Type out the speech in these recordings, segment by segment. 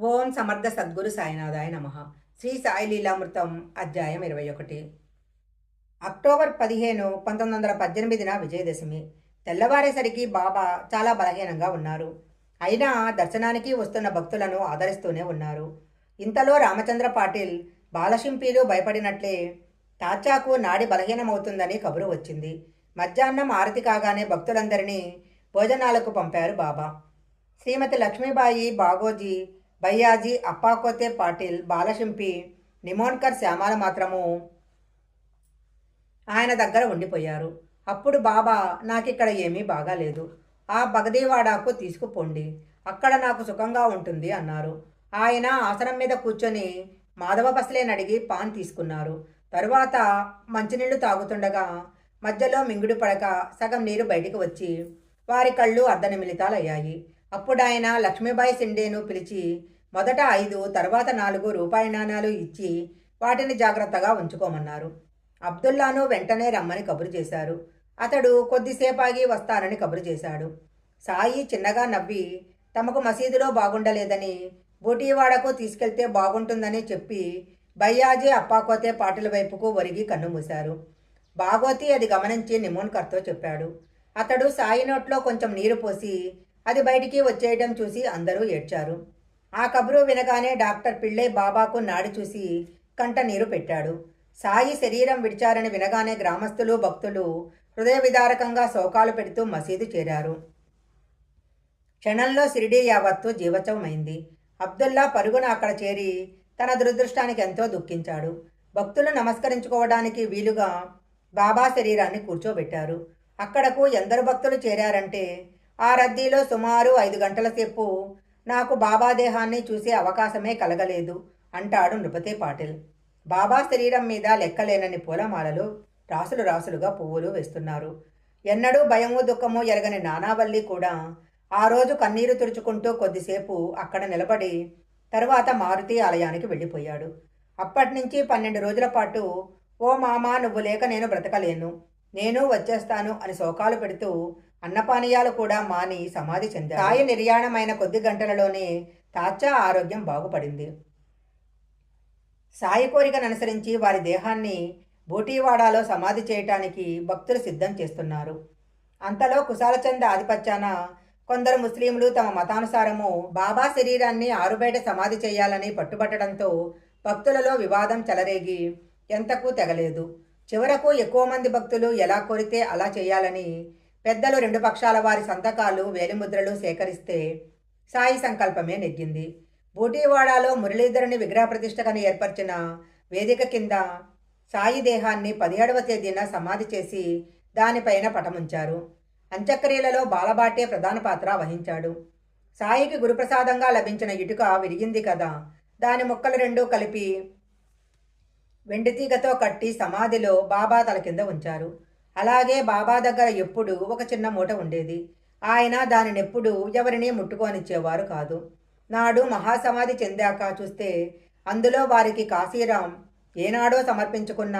ఓం సమర్థ సద్గురు సాయినాథాయ నమః. శ్రీ సాయి లీలామృతం అధ్యాయం 21. అక్టోబర్ 15, 1918 విజయదశమి. తెల్లవారేసరికి బాబా చాలా బలహీనంగా ఉన్నారు. అయినా దర్శనానికి వస్తున్న భక్తులను ఆదరిస్తూనే ఉన్నారు. ఇంతలో రామచంద్ర పాటిల్ బాలశింపీలు భయపడినట్లే తాచాకు నాడి బలహీనమవుతుందని కబురు వచ్చింది. మధ్యాహ్నం ఆరతి కాగానే భక్తులందరినీ భోజనాలకు పంపారు బాబా. శ్రీమతి లక్ష్మీబాయి, బాగోజీ, భయ్యాజీ, అప్పాకోతే పాటిల్, బాలశింపి, నిమోన్కర్, శ్యామాల మాత్రము ఆయన దగ్గర ఉండిపోయారు. అప్పుడు బాబా, నాకిక్కడ ఏమీ బాగాలేదు, ఆ బగదీవాడాకు తీసుకుపోండి, అక్కడ నాకు సుఖంగా ఉంటుంది అన్నారు. ఆయన ఆసనం మీద కూర్చొని మాధవ పసలేని అడిగి పాన్ తీసుకున్నారు. తరువాత మంచినీళ్లు తాగుతుండగా మధ్యలో మింగుడు పడక సగం నీరు బయటికి వచ్చి వారి కళ్ళు అర్ధనిమిలితాలయ్యాయి. అప్పుడు ఆయన లక్ష్మీబాయి సిండేను పిలిచి మొదట 5, తర్వాత 4 రూపాయి నాణాలు ఇచ్చి వాటిని జాగ్రత్తగా ఉంచుకోమన్నారు. అబ్దుల్లాను వెంటనే రమ్మని కబురు చేశారు. అతడు కొద్దిసేపాగి వస్తానని కబురు చేశాడు. సాయి చిన్నగా నవ్వి తమకు మసీదులో బాగుండలేదని బూటీవాడకు తీసుకెళ్తే బాగుంటుందని చెప్పి భయ్యాజీ, అప్పాకోతే పాటిల వైపుకు ఒరిగి కన్నుమూశారు. బాగోతి అది గమనించి నిమోన్కర్తో చెప్పాడు. అతడు సాయి నోట్లో కొంచెం నీరు పోసి అది బయటికి వచ్చేయడం చూసి అందరూ ఏడ్చారు. ఆ కబురు వినగానే డాక్టర్ పిళ్ళై బాబాకు నాడి చూసి కంట నీరు పెట్టాడు. సాయి శరీరం విడిచారని వినగానే గ్రామస్తులు, భక్తులు హృదయ విదారకంగా శోకాలు పెడుతూ మసీదు చేరారు. క్షణంలో షిరిడీ యావత్తు జీవోత్సవమైంది. అబ్దుల్లా పరుగున అక్కడ చేరి తన దురదృష్టానికి ఎంతో దుఃఖించాడు. భక్తులు నమస్కరించుకోవడానికి వీలుగా బాబా శరీరాన్ని కూర్చోబెట్టారు. అక్కడకు ఎందరు భక్తులు చేరారంటే ఆ రద్దీలో సుమారు 5 గంటల సేపు నాకు బాబా దేహాన్ని చూసే అవకాశమే కలగలేదు అంటాడు నృపతి పాటిల్. బాబా శరీరం మీద లెక్కలేనని పూలమాలలు రాసులు రాసులుగా పువ్వులు వేస్తున్నారు. ఎన్నడూ భయము దుఃఖము ఎరగని నానావల్లి కూడా ఆ రోజు కన్నీరు తుడుచుకుంటూ కొద్దిసేపు అక్కడ నిలబడి తరువాత మారుతి ఆలయానికి వెళ్ళిపోయాడు. అప్పటినుంచి 12 రోజుల పాటు ఓ మామా, నువ్వు లేక నేను బ్రతకలేను, నేను వచ్చేస్తాను అని శోకాలు పెడుతూ అన్నపానీయాలు కూడా మాని సమాధి చెందారు. సాయి నిర్యాణమైన కొద్ది గంటలలోనే తాచా ఆరోగ్యం బాగుపడింది. సాయి కోరికను అనుసరించి వారి దేహాన్ని బూటీవాడాలో సమాధి చేయటానికి భక్తులు సిద్ధం చేస్తున్నారు. అంతలో కుశాలచంద ఆధిపత్యాన కొందరు ముస్లింలు తమ మతానుసారము బాబా శరీరాన్ని ఆరుబయట సమాధి చేయాలని పట్టుబట్టడంతో భక్తులలో వివాదం చెలరేగి ఎంతకు తెగలేదు. చివరకు ఎక్కువ మంది భక్తులు ఎలా కోరితే అలా చేయాలని పెద్దలు 2 పక్షాల వారి సంతకాలు, వేలిముద్రలు సేకరిస్తే సాయి సంకల్పమే నెగ్గింది. బూటీవాడాలో మురళీధరుని విగ్రహ ప్రతిష్టకని ఏర్పరిచిన వేదిక కింద సాయి దేహాన్ని 17వ తేదీన సమాధి చేసి దానిపైన పటముంచారు. అంత్యక్రియలలో బాలబాటే ప్రధాన పాత్ర వహించాడు. సాయికి గురుప్రసాదంగా లభించిన ఇటుక విరిగింది కదా, దాని ముక్కలు 2 కలిపి వెండితీగతో కట్టి సమాధిలో బాబా తల కింద ఉంచారు. అలాగే బాబా దగ్గర ఎప్పుడూ ఒక చిన్న మూట ఉండేది. ఆయన దానినెప్పుడూ ఎవరినీ ముట్టుకోనిచ్చేవారు కాదు. నాడు మహాసమాధి చెందాక చూస్తే అందులో వారికి కాశీరాం ఏనాడో సమర్పించుకున్న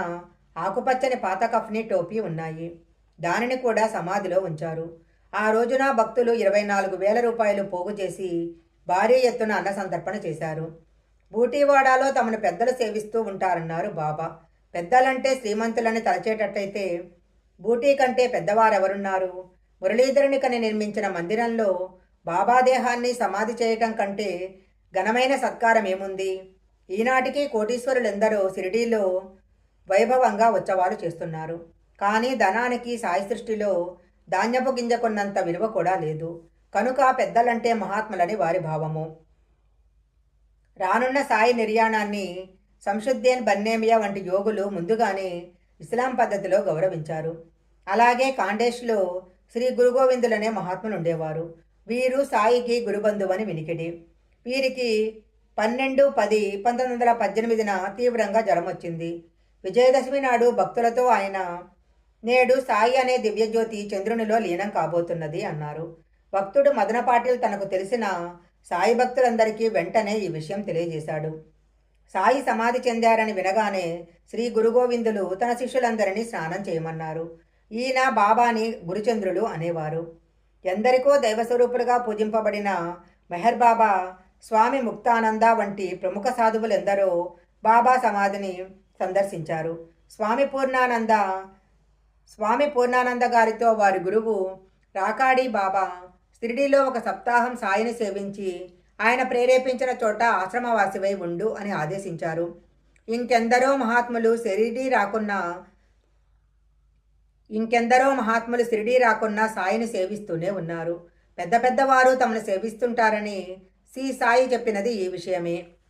ఆకుపచ్చని పాత కఫ్నీ టోపీ ఉన్నాయి. దానిని కూడా సమాధిలో ఉంచారు. ఆ రోజున భక్తులు 24,000 రూపాయలు పోగు చేసి భారీ ఎత్తున అన్న సంతర్పణ చేశారు. బూటీవాడాలో తమను పెద్దలు సేవిస్తూ ఉంటారన్నారు బాబా. పెద్దలంటే శ్రీమంతులని తలచేటట్టయితే బూటీ కంటే పెద్దవారెవరున్నారు? మురళీధరుని కని నిర్మించిన మందిరంలో బాబా దేహాన్ని సమాధి చేయటం కంటే ఘనమైన సత్కారం ఏముంది? ఈనాటికి కోటీశ్వరులెందరో షిరిడీలో వైభవంగా ఉత్సవాలు చేస్తున్నారు. కానీ ధనానికి సాయి సృష్టిలో ధాన్యపు గింజకున్నంత విలువ కూడా లేదు. కనుక పెద్దలంటే మహాత్ములని వారి భావము. రానున్న సాయి నిర్యాణాన్ని సంశుద్ధేన్ బన్నేమియా వంటి యోగులు ముందుగానే ఇస్లాం పద్ధతిలో గౌరవించారు. అలాగే కాండేష్లో శ్రీ గురుగోవిందులనే మహాత్ములు ఉండేవారు. వీరు సాయికి గురుబంధువని వినికిడి. వీరికి 12/10/1918 తీవ్రంగా జ్వరం వచ్చింది. విజయదశమి నాడు భక్తులతో ఆయన, నేడు సాయి అనే దివ్యజ్యోతి చంద్రునిలో లీనం కాబోతున్నది అన్నారు. భక్తుడు మదన పాటిల్ తనకు తెలిసిన సాయి భక్తులందరికీ వెంటనే ఈ విషయం తెలియజేశాడు. సాయి సమాధి చెందారని వినగానే శ్రీ గురుగోవిందులు తన శిష్యులందరినీ స్నానం చేయమన్నారు. ఈయన బాబాని గురుచంద్రులు అనేవారు. ఎందరికో దైవస్వరూపులుగా పూజింపబడిన మెహర్ బాబా స్వామి ముక్తానంద వంటి ప్రముఖ సాధువులెందరో బాబా సమాధిని సందర్శించారు. స్వామి పూర్ణానంద గారితో వారి గురువు రాకాడి బాబా షిరిడీలో ఒక సప్తాహం సాయిని సేవించి ఆయన ప్రేరేపించిన చోట ఆశ్రమవాసివై ఉండు అని ఆదేశించారు. ఇంకెందరో మహాత్ములు షిరిడీ రాకున్నా సాయిని సేవిస్తూనే ఉన్నారు. పెద్ద పెద్దవారు తమను సేవిస్తుంటారని శ్రీ సాయి చెప్పినది ఈ విషయమే.